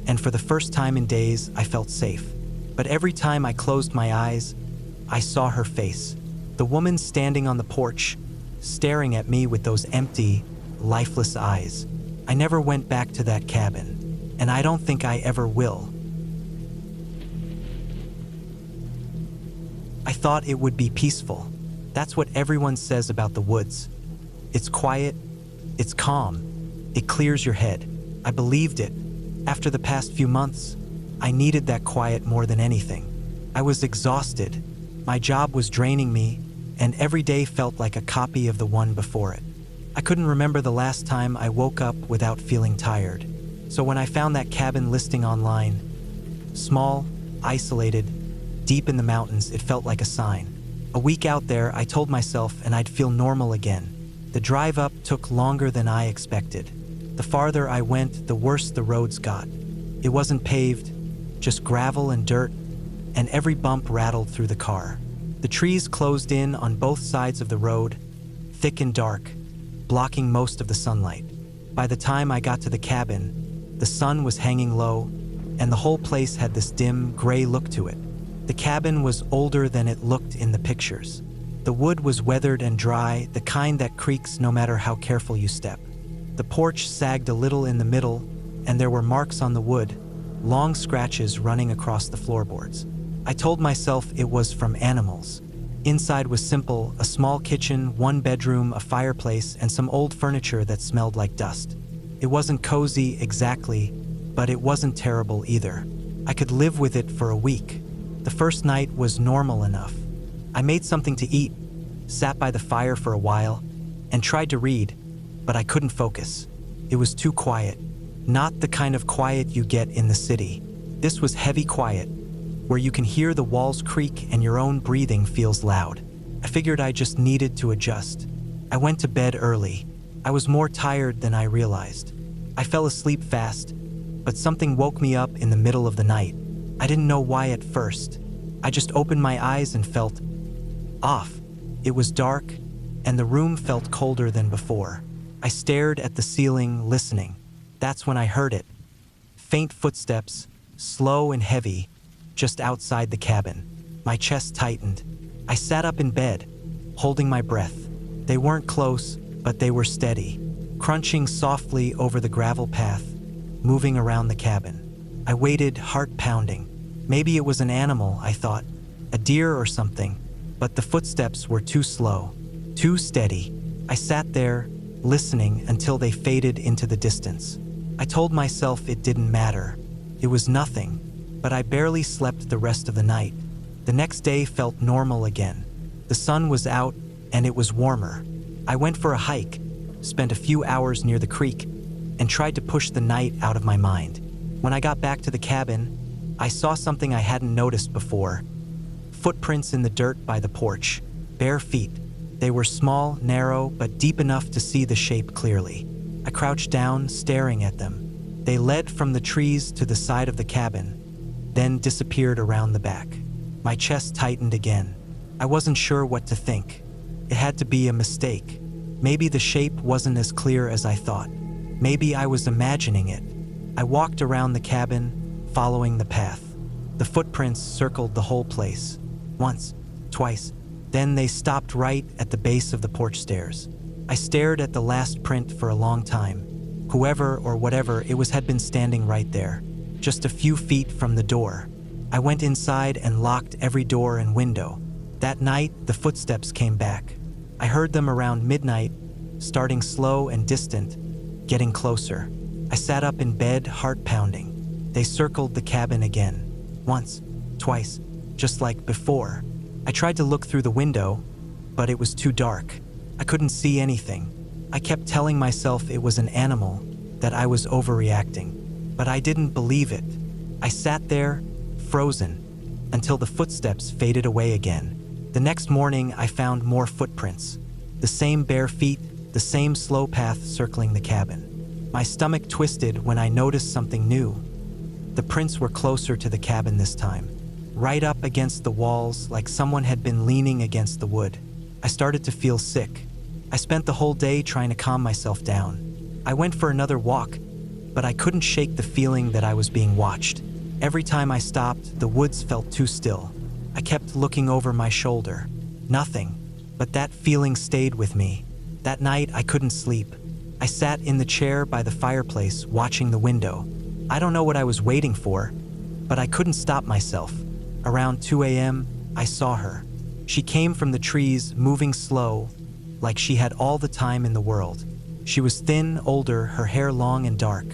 and for the first time in days, I felt safe. But every time I closed my eyes, I saw her face. The woman standing on the porch, staring at me with those empty, lifeless eyes. I never went back to that cabin, and I don't think I ever will. I thought it would be peaceful. That's what everyone says about the woods. It's quiet, it's calm, it clears your head. I believed it. After the past few months, I needed that quiet more than anything. I was exhausted. My job was draining me, and every day felt like a copy of the one before it. I couldn't remember the last time I woke up without feeling tired. So when I found that cabin listing online, small, isolated, deep in the mountains, it felt like a sign. A week out there, I told myself, and I'd feel normal again. The drive up took longer than I expected. The farther I went, the worse the roads got. It wasn't paved, just gravel and dirt, and every bump rattled through the car. The trees closed in on both sides of the road, thick and dark, blocking most of the sunlight. By the time I got to the cabin, the sun was hanging low, and the whole place had this dim, gray look to it. The cabin was older than it looked in the pictures. The wood was weathered and dry, the kind that creaks no matter how careful you step. The porch sagged a little in the middle, and there were marks on the wood, long scratches running across the floorboards. I told myself it was from animals. Inside was simple, a small kitchen, one bedroom, a fireplace, and some old furniture that smelled like dust. It wasn't cozy exactly, but it wasn't terrible either. I could live with it for a week. The first night was normal enough. I made something to eat, sat by the fire for a while, and tried to read, but I couldn't focus. It was too quiet. Not the kind of quiet you get in the city. This was heavy quiet, where you can hear the walls creak and your own breathing feels loud. I figured I just needed to adjust. I went to bed early. I was more tired than I realized. I fell asleep fast, but something woke me up in the middle of the night. I didn't know why at first. I just opened my eyes and felt off. It was dark, and the room felt colder than before. I stared at the ceiling, listening. That's when I heard it. Faint footsteps, slow and heavy, just outside the cabin. My chest tightened. I sat up in bed, holding my breath. They weren't close, but they were steady, crunching softly over the gravel path, moving around the cabin. I waited, heart pounding. Maybe it was an animal, I thought, a deer or something, but the footsteps were too slow, too steady. I sat there, listening until they faded into the distance. I told myself it didn't matter. It was nothing, but I barely slept the rest of the night. The next day felt normal again. The sun was out, and it was warmer. I went for a hike, spent a few hours near the creek, and tried to push the night out of my mind. When I got back to the cabin, I saw something I hadn't noticed before. Footprints in the dirt by the porch, bare feet. They were small, narrow, but deep enough to see the shape clearly. I crouched down, staring at them. They led from the trees to the side of the cabin, then disappeared around the back. My chest tightened again. I wasn't sure what to think. It had to be a mistake. Maybe the shape wasn't as clear as I thought. Maybe I was imagining it. I walked around the cabin, following the path. The footprints circled the whole place. Once, twice. Then they stopped right at the base of the porch stairs. I stared at the last print for a long time. Whoever or whatever it was had been standing right there, just a few feet from the door. I went inside and locked every door and window. That night, the footsteps came back. I heard them around midnight, starting slow and distant, getting closer. I sat up in bed, heart pounding. They circled the cabin again. Once, twice, just like before. I tried to look through the window, but it was too dark. I couldn't see anything. I kept telling myself it was an animal, that I was overreacting. But I didn't believe it. I sat there, frozen, until the footsteps faded away again. The next morning, I found more footprints. The same bare feet, the same slow path circling the cabin. My stomach twisted when I noticed something new. The prints were closer to the cabin this time, right up against the walls like someone had been leaning against the wood. I started to feel sick. I spent the whole day trying to calm myself down. I went for another walk, but I couldn't shake the feeling that I was being watched. Every time I stopped, the woods felt too still. I kept looking over my shoulder. Nothing. But that feeling stayed with me. That night, I couldn't sleep. I sat in the chair by the fireplace, watching the window. I don't know what I was waiting for, but I couldn't stop myself. Around 2 a.m., I saw her. She came from the trees, moving slow, like she had all the time in the world. She was thin, older, her hair long and dark.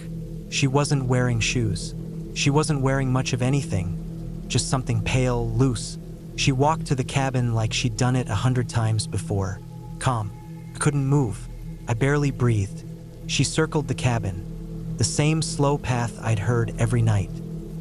She wasn't wearing shoes. She wasn't wearing much of anything, just something pale, loose. She walked to the cabin like she'd done it 100 times before. Calm. I couldn't move. I barely breathed. She circled the cabin, the same slow path I'd heard every night.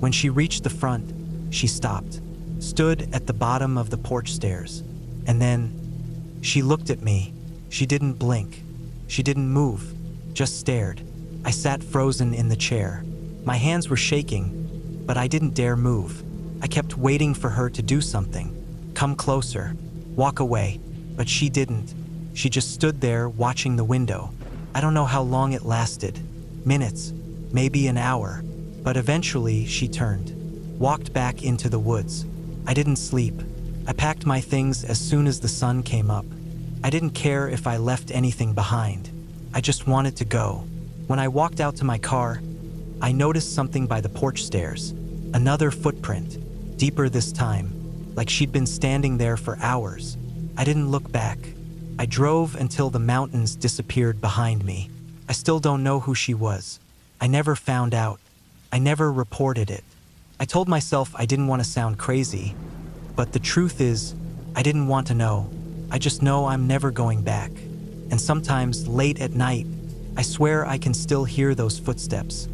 When she reached the front, she stopped, stood at the bottom of the porch stairs, and then she looked at me. She didn't blink. She didn't move, just stared. I sat frozen in the chair. My hands were shaking, but I didn't dare move. I kept waiting for her to do something. Come closer, walk away, but she didn't. She just stood there watching the window. I don't know how long it lasted. Minutes, maybe an hour. But eventually she turned, walked back into the woods. I didn't sleep. I packed my things as soon as the sun came up. I didn't care if I left anything behind. I just wanted to go. When I walked out to my car, I noticed something by the porch stairs. Another footprint, deeper this time, like she'd been standing there for hours. I didn't look back. I drove until the mountains disappeared behind me. I still don't know who she was. I never found out. I never reported it. I told myself I didn't want to sound crazy, but the truth is, I didn't want to know. I just know I'm never going back. And sometimes, late at night, I swear I can still hear those footsteps.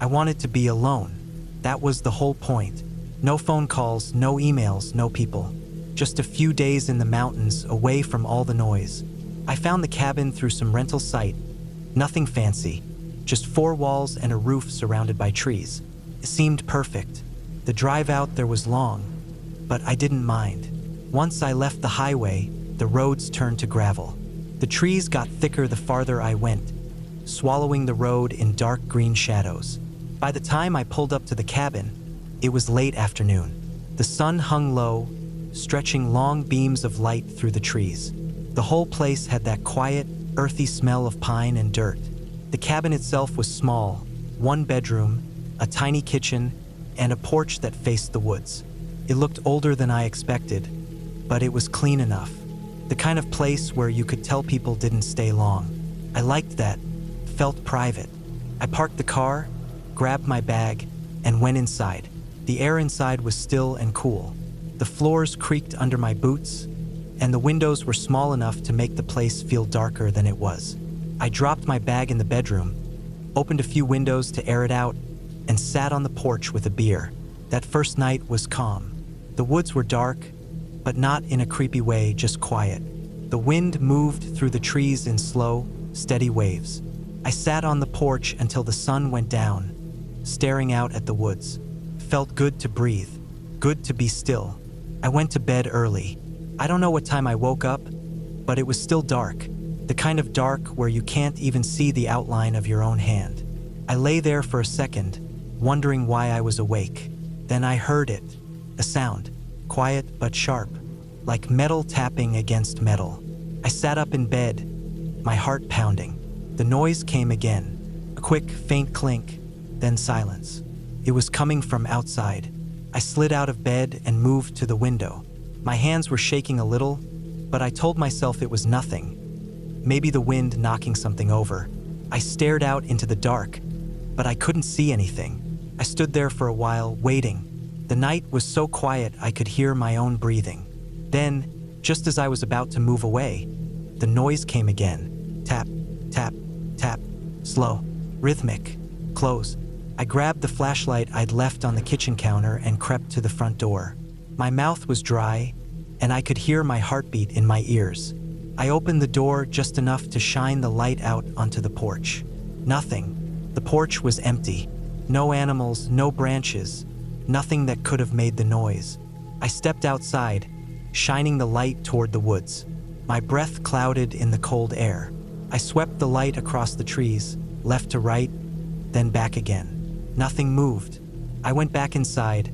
I wanted to be alone. That was the whole point. No phone calls, no emails, no people. Just a few days in the mountains, away from all the noise. I found the cabin through some rental site. Nothing fancy, just 4 walls and a roof surrounded by trees. It seemed perfect. The drive out there was long, but I didn't mind. Once I left the highway, the roads turned to gravel. The trees got thicker the farther I went, swallowing the road in dark green shadows. By the time I pulled up to the cabin, it was late afternoon. The sun hung low, stretching long beams of light through the trees. The whole place had that quiet, earthy smell of pine and dirt. The cabin itself was small, 1 bedroom, a tiny kitchen, and a porch that faced the woods. It looked older than I expected, but it was clean enough. The kind of place where you could tell people didn't stay long. I liked that, felt private. I parked the car, grabbed my bag, and went inside. The air inside was still and cool. The floors creaked under my boots, and the windows were small enough to make the place feel darker than it was. I dropped my bag in the bedroom, opened a few windows to air it out, and sat on the porch with a beer. That first night was calm. The woods were dark, but not in a creepy way, just quiet. The wind moved through the trees in slow, steady waves. I sat on the porch until the sun went down, staring out at the woods. Felt good to breathe, good to be still. I went to bed early. I don't know what time I woke up, but it was still dark. The kind of dark where you can't even see the outline of your own hand. I lay there for a second, wondering why I was awake. Then I heard it, a sound, quiet but sharp, like metal tapping against metal. I sat up in bed, my heart pounding. The noise came again, a quick, faint clink, then silence. It was coming from outside. I slid out of bed and moved to the window. My hands were shaking a little, but I told myself it was nothing. Maybe the wind knocking something over. I stared out into the dark, but I couldn't see anything. I stood there for a while, waiting. The night was so quiet I could hear my own breathing. Then, just as I was about to move away, the noise came again. Tap, tap, tap, slow, rhythmic, close. I grabbed the flashlight I'd left on the kitchen counter and crept to the front door. My mouth was dry, and I could hear my heartbeat in my ears. I opened the door just enough to shine the light out onto the porch. Nothing. The porch was empty. No animals, no branches, nothing that could have made the noise. I stepped outside, shining the light toward the woods. My breath clouded in the cold air. I swept the light across the trees, left to right, then back again. Nothing moved. I went back inside,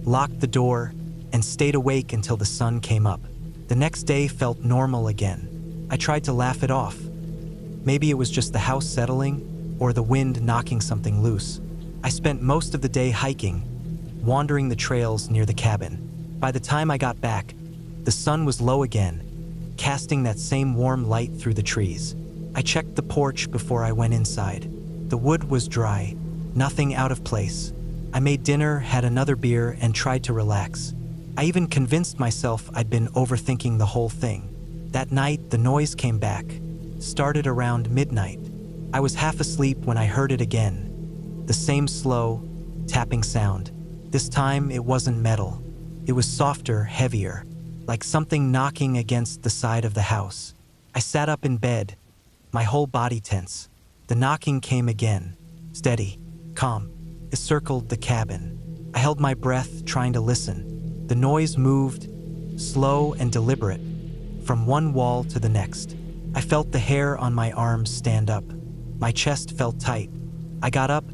locked the door, and stayed awake until the sun came up. The next day felt normal again. I tried to laugh it off. Maybe it was just the house settling or the wind knocking something loose. I spent most of the day hiking, wandering the trails near the cabin. By the time I got back, the sun was low again, casting that same warm light through the trees. I checked the porch before I went inside. The wood was dry, nothing out of place. I made dinner, had another beer, and tried to relax. I even convinced myself I'd been overthinking the whole thing. That night, the noise came back. Started around midnight. I was half asleep when I heard it again. The same slow, tapping sound. This time, it wasn't metal. It was softer, heavier, like something knocking against the side of the house. I sat up in bed, my whole body tense. The knocking came again, steady, calm. It circled the cabin. I held my breath, trying to listen. The noise moved, slow and deliberate, from one wall to the next. I felt the hair on my arms stand up. My chest felt tight. I got up,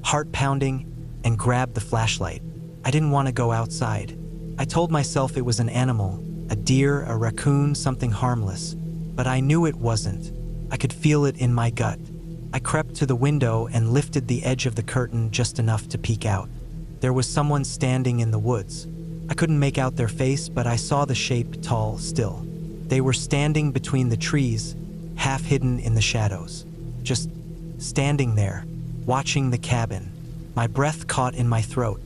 heart pounding, and grabbed the flashlight. I didn't want to go outside. I told myself it was an animal, a deer, a raccoon, something harmless. But I knew it wasn't. I could feel it in my gut. I crept to the window and lifted the edge of the curtain just enough to peek out. There was someone standing in the woods. I couldn't make out their face, but I saw the shape, tall, still. They were standing between the trees, half hidden in the shadows. Just standing there, watching the cabin. My breath caught in my throat.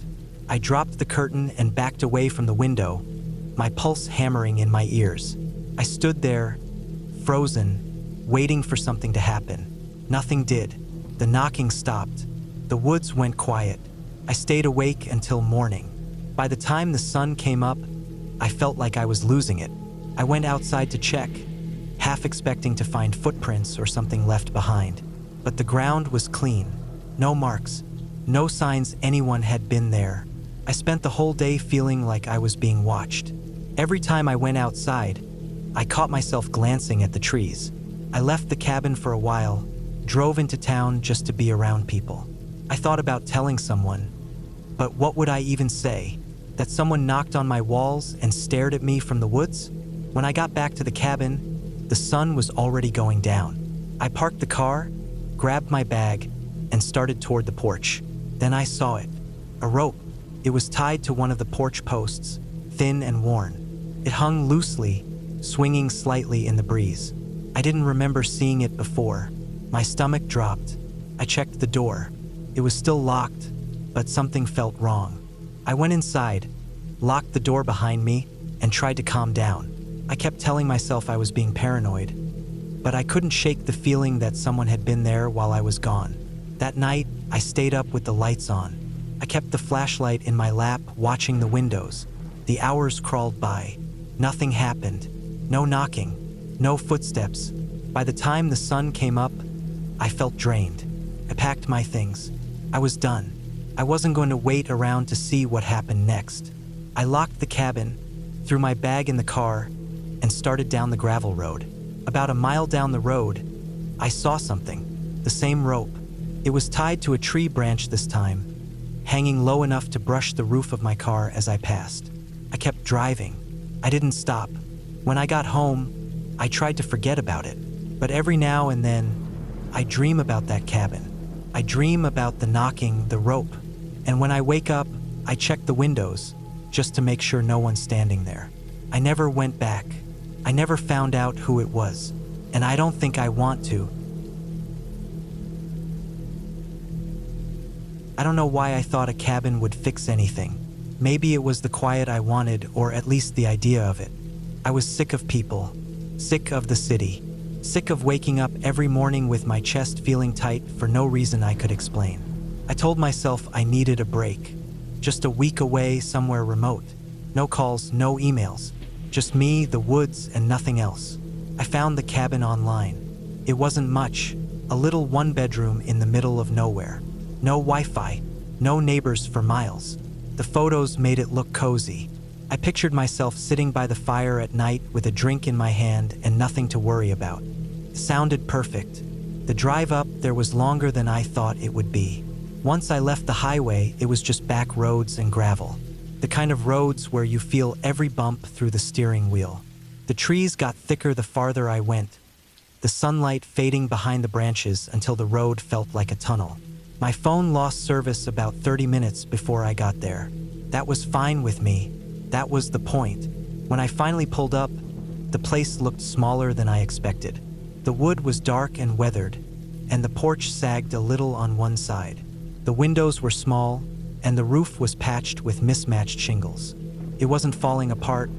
I dropped the curtain and backed away from the window, my pulse hammering in my ears. I stood there, frozen, waiting for something to happen. Nothing did. The knocking stopped. The woods went quiet. I stayed awake until morning. By the time the sun came up, I felt like I was losing it. I went outside to check, half expecting to find footprints or something left behind. But the ground was clean. No marks. No signs anyone had been there. I spent the whole day feeling like I was being watched. Every time I went outside, I caught myself glancing at the trees. I left the cabin for a while, drove into town just to be around people. I thought about telling someone, but what would I even say? That someone knocked on my walls and stared at me from the woods? When I got back to the cabin, the sun was already going down. I parked the car, grabbed my bag, and started toward the porch. Then I saw it. A rope. It was tied to one of the porch posts, thin and worn. It hung loosely, swinging slightly in the breeze. I didn't remember seeing it before. My stomach dropped. I checked the door. It was still locked, but something felt wrong. I went inside, locked the door behind me, and tried to calm down. I kept telling myself I was being paranoid, but I couldn't shake the feeling that someone had been there while I was gone. That night, I stayed up with the lights on. I kept the flashlight in my lap, watching the windows. The hours crawled by. Nothing happened. No knocking. No footsteps. By the time the sun came up, I felt drained. I packed my things. I was done. I wasn't going to wait around to see what happened next. I locked the cabin, threw my bag in the car, and started down the gravel road. About a mile down the road, I saw something. The same rope. It was tied to a tree branch this time, hanging low enough to brush the roof of my car as I passed. I kept driving. I didn't stop. When I got home, I tried to forget about it. But every now and then, I dream about that cabin. I dream about the knocking, the rope. And when I wake up, I check the windows, just to make sure no one's standing there. I never went back. I never found out who it was. And I don't think I want to. I don't know why I thought a cabin would fix anything. Maybe it was the quiet I wanted, or at least the idea of it. I was sick of people, sick of the city, sick of waking up every morning with my chest feeling tight for no reason I could explain. I told myself I needed a break, just a week away somewhere remote. No calls, no emails, just me, the woods, and nothing else. I found the cabin online. It wasn't much, a little one-bedroom in the middle of nowhere. No Wi-Fi, no neighbors for miles. The photos made it look cozy. I pictured myself sitting by the fire at night with a drink in my hand and nothing to worry about. It sounded perfect. The drive up there was longer than I thought it would be. Once I left the highway, it was just back roads and gravel. The kind of roads where you feel every bump through the steering wheel. The trees got thicker the farther I went, the sunlight fading behind the branches until the road felt like a tunnel. My phone lost service about 30 minutes before I got there. That was fine with me. That was the point. When I finally pulled up, the place looked smaller than I expected. The wood was dark and weathered, and the porch sagged a little on one side. The windows were small, and the roof was patched with mismatched shingles. It wasn't falling apart,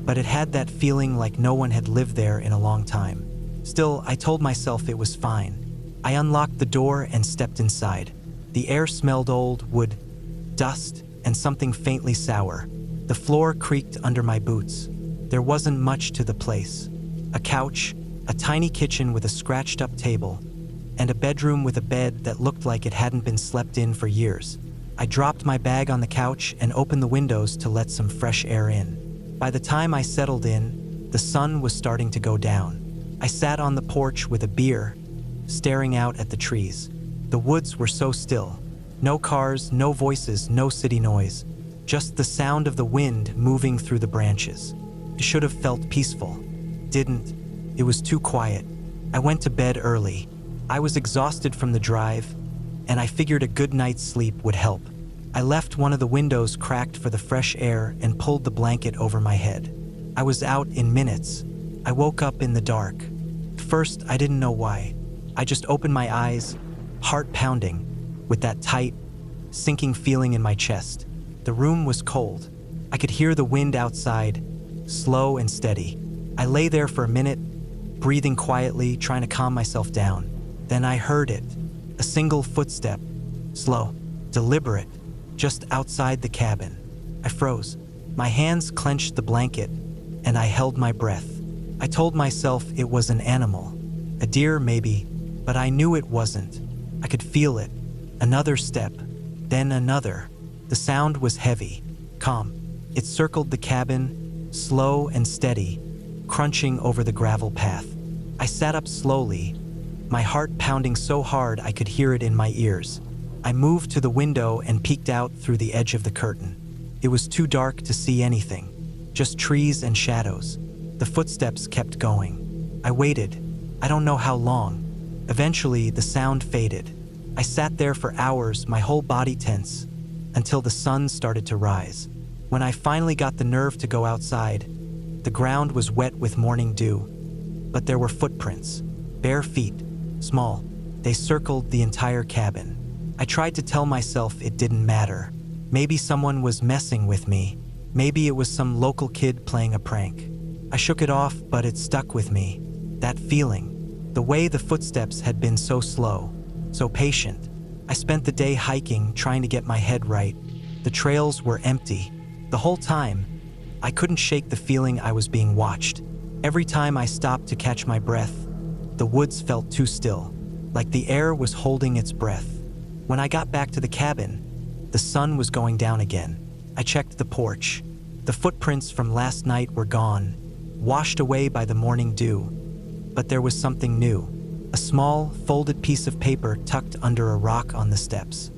but it had that feeling like no one had lived there in a long time. Still, I told myself it was fine. I unlocked the door and stepped inside. The air smelled old wood, dust, and something faintly sour. The floor creaked under my boots. There wasn't much to the place. A couch, a tiny kitchen with a scratched-up table, and a bedroom with a bed that looked like it hadn't been slept in for years. I dropped my bag on the couch and opened the windows to let some fresh air in. By the time I settled in, the sun was starting to go down. I sat on the porch with a beer, staring out at the trees. The woods were so still. No cars, no voices, no city noise. Just the sound of the wind moving through the branches. It should have felt peaceful. Didn't. It was too quiet. I went to bed early. I was exhausted from the drive, and I figured a good night's sleep would help. I left one of the windows cracked for the fresh air and pulled the blanket over my head. I was out in minutes. I woke up in the dark. At first, I didn't know why. I just opened my eyes, heart pounding, with that tight, sinking feeling in my chest. The room was cold. I could hear the wind outside, slow and steady. I lay there for a minute, breathing quietly, trying to calm myself down. Then I heard it. A single footstep. Slow, deliberate, just outside the cabin. I froze. My hands clenched the blanket, and I held my breath. I told myself it was an animal. A deer, maybe, but I knew it wasn't. I could feel it. Another step, then another. The sound was heavy, calm. It circled the cabin, slow and steady, crunching over the gravel path. I sat up slowly, my heart pounding so hard I could hear it in my ears. I moved to the window and peeked out through the edge of the curtain. It was too dark to see anything, just trees and shadows. The footsteps kept going. I waited. I don't know how long. Eventually, the sound faded. I sat there for hours, my whole body tense, until the sun started to rise. When I finally got the nerve to go outside, the ground was wet with morning dew, but there were footprints, bare feet, small. They circled the entire cabin. I tried to tell myself it didn't matter. Maybe someone was messing with me. Maybe it was some local kid playing a prank. I shook it off, but it stuck with me. That feeling, the way the footsteps had been so slow, so patient. I spent the day hiking, trying to get my head right. The trails were empty. The whole time, I couldn't shake the feeling I was being watched. Every time I stopped to catch my breath, the woods felt too still, like the air was holding its breath. When I got back to the cabin, the sun was going down again. I checked the porch. The footprints from last night were gone, washed away by the morning dew. But there was something new. A small, folded piece of paper tucked under a rock on the steps.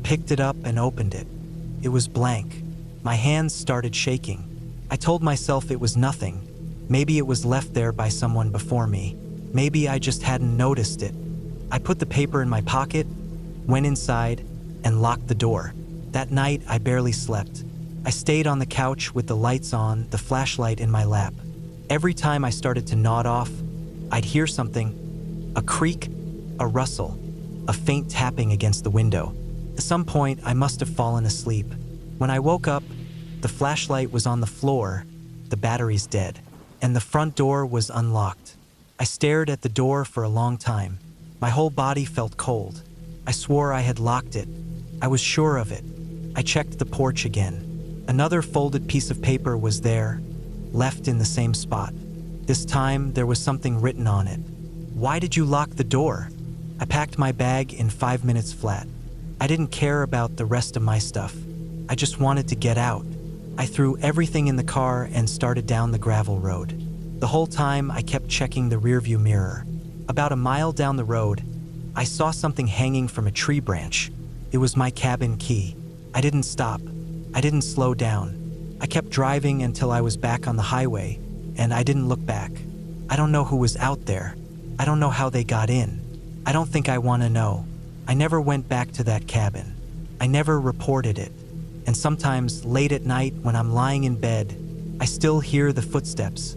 Picked it up and opened it. It was blank. My hands started shaking. I told myself it was nothing. Maybe it was left there by someone before me. Maybe I just hadn't noticed it. I put the paper in my pocket, went inside, and locked the door. That night, I barely slept. I stayed on the couch with the lights on, the flashlight in my lap. Every time I started to nod off, I'd hear something. A creak, a rustle, a faint tapping against the window. At some point, I must have fallen asleep. When I woke up, the flashlight was on the floor, the battery's dead, and the front door was unlocked. I stared at the door for a long time. My whole body felt cold. I swore I had locked it. I was sure of it. I checked the porch again. Another folded piece of paper was there, left in the same spot. This time, there was something written on it. "Why did you lock the door?" I packed my bag in 5 minutes flat. I didn't care about the rest of my stuff. I just wanted to get out. I threw everything in the car and started down the gravel road. The whole time, I kept checking the rearview mirror. About a mile down the road, I saw something hanging from a tree branch. It was my cabin key. I didn't stop. I didn't slow down. I kept driving until I was back on the highway, and I didn't look back. I don't know who was out there. I don't know how they got in. I don't think I want to know. I never went back to that cabin. I never reported it. And sometimes, late at night when I'm lying in bed, I still hear the footsteps.